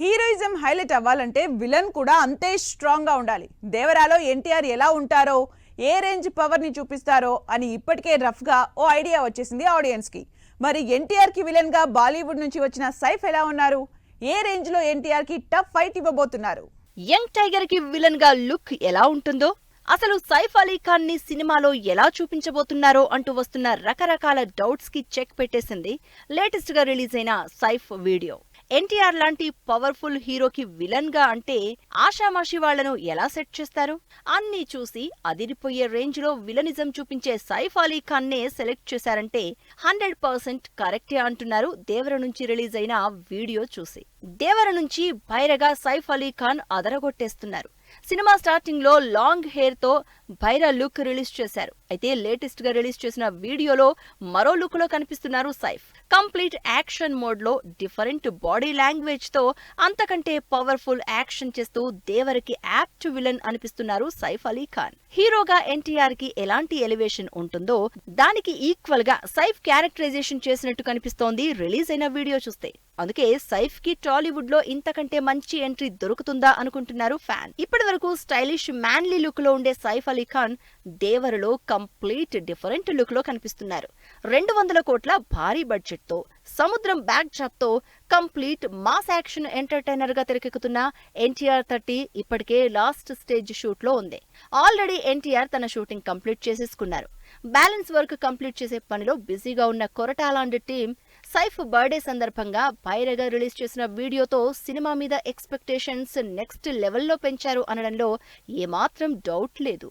Heroism highlight అవ్వాలంటే villain కూడా అంతే స్ట్రాంగ్ గా ఉండాలి. దేవరాలో ఎన్టీఆర్ ఎలా ఉంటారో, ఏ రేంజ్ పవర్ ని చూపిస్తారో అని ఇప్పటికే రఫ్ గా ఓ ఐడియా వచ్చేసింది ఆడియన్స్ కి. మరి ఎన్టీఆర్ కి విలన్ గా బాలీవుడ్ నుంచి వచ్చిన సైఫ్ ఎలా ఉన్నారు? ఏ రేంజ్ లో ఎన్టీఆర్ కి టఫ్ ఫైట్ ఇవ్వబోతున్నారు? యంగ్ టైగర్ కి విలన్ గా లుక్ ఎలా ఉంటుందో, అసలు సైఫ్ అలీ ఖాన్ ని సినిమాలో ఎలా చూపించబోతున్నారో అంటూ వస్తున్న రకరకాల డౌట్స్ కి చెక్ పెట్టేసింది లేటెస్ట్ గా రిలీజ్ అయిన సైఫ్ వీడియో. ఎన్టీఆర్ లాంటి పవర్ఫుల్ హీరోకి విలన్ గా అంటే ఆషామాషి వాళ్లను ఎలా సెట్ చేస్తారు? అన్నీ చూసి అదిరిపోయే రేంజ్ లో విలనిజం చూపించే సైఫ్ అలీ ఖాన్ నే సెలెక్ట్ చేశారంటే 100% కరెక్టే అంటున్నారు దేవర నుంచి రిలీజ్ అయిన వీడియో చూసి. దేవర నుంచి భైరగా సైఫ్ అలీ ఖాన్ అదరగొట్టేస్తున్నారు. సినిమా స్టార్టింగ్ లో లాంగ్ హెయిర్ తో భైరా లుక్ రిలీజ్ చేశారు. అయితే లేటెస్ట్ గా రిలీజ్ చేసిన వీడియోలో మరో లుక్ లో కనిపిస్తున్నారు సైఫ్. కంప్లీట్ యాక్షన్ మోడ్ లో డిఫరెంట్ బాడీ లాంగ్వేజ్ తో అంతకంటే పవర్ఫుల్ యాక్షన్ చేస్తూ దేవరికి యాప్ట్ విలన్ అనిపిస్తున్నారు సైఫ్ అలీ ఖాన్. హీరోగా ఎన్టీఆర్ కి ఎలాంటి ఎలివేషన్ ఉంటుందో దానికి ఈక్వల్ గా సైఫ్ క్యారెక్టరైజేషన్ చేసినట్టు కనిపిస్తోంది రిలీజ్ అయిన వీడియో చూస్తే. అందుకే సైఫ్ కి టాలీవుడ్ లో ఇంతకంటే మంచి ఎంట్రీ దొరుకుతుందా అనుకుంటున్నారు ఫ్యాన్. ఇప్పటి వరకు స్టైలిష్ మ్యాన్లీ లుక్ లో ఉండే సైఫ్ అలీ ఖాన్ దేవరలో కంప్లీట్ డిఫరెంట్ లుక్ లో కనిపిస్తున్నారు. 200 కోట్ల భారీ బడ్జెట్ తో సముద్రం బ్యాక్ డ్రాప్ తో కంప్లీట్ మాస్ యాక్షన్ ఎంటర్టైనర్ గా తెరకెక్కుతున్న ఎన్టీఆర్ 30 ఇప్పటికే లాస్ట్ స్టేజ్ షూట్ లో ఉంది. ఆల్రెడీ ఎన్టీఆర్ తన షూటింగ్ కంప్లీట్ చేసేసుకున్నారు. బ్యాలెన్స్ వర్క్ కంప్లీట్ చేసే పనిలో బిజీగా ఉన్న కొరటాలాంటి టీం సైఫ్ బర్త్డే సందర్భంగా భైరగా రిలీజ్ చేసిన వీడియోతో సినిమా మీద ఎక్స్పెక్టేషన్స్ నెక్స్ట్ లెవెల్లో పెంచారు అనడంలో ఏమాత్రం డౌట్ లేదు.